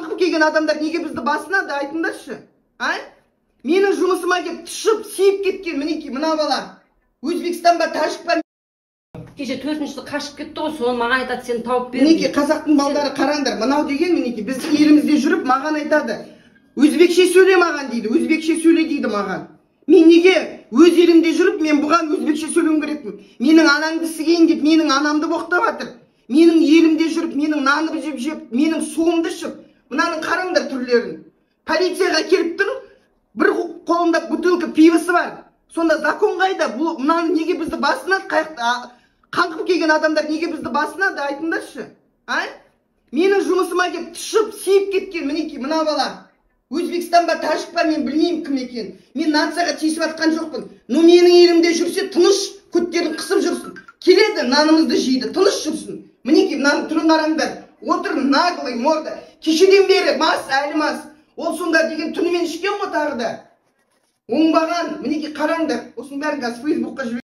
Қаңқып келген адамдар неге бізді басынады, айтыңдаршы. Менің жұмысыма келіп тұшып, сүйіп кеткен мінекей мына бала. Өзбекстан ба, Тәжік па? Кеше 4-ші қашып кетті ғой, соны маған айтады, сен тауып бер. Мінекей қазақтың балдары қараңдар, мынау деген мінекей біздің елімізде жүріп маған айтады. Өзбекше сөйле маған дейді, өзбекше сөйле дейді маған. Мен неге өз елімде жүріп, мен бұған өзбекше сөйлеуім керекпін. Менің анаңды сігейін деп, менің анамды боқтап жатыр. Менің елімде жүріп, менің нанымды жеп, менің суымды ішіп, мынаның қараңдар түрлерін. Полицияға келіп тұр, бір қолында бутылка пивосы бар. Сонда закон қайда? Мынаны неге бізді басынады? Қаңқып келген адамдар неге бізді басынады, айтыңдаршы. Менің жұмысыма келіп тұшып, сүйіп кеткен мінекей мына бала. Өзбекстан ба, Тәжік па, мен білмеймін кім екен. Мен нацияға тиісіп атқан жоқпын. Но менің елімде жүрсе, тыныш көттерін қысып жүрсін. Келеді, нанымызды жейді, тыныш жүрсін. Мінекей мынаның түрін қараңдар. Отыр наглый морда. Кешеден бері мас, әлі мас. Ол сонда деген түнімен ішкен ғой тағы да. Оңбаған, мінекей қараңдар. Осының бәрін қазір Фейсбукқа жібер.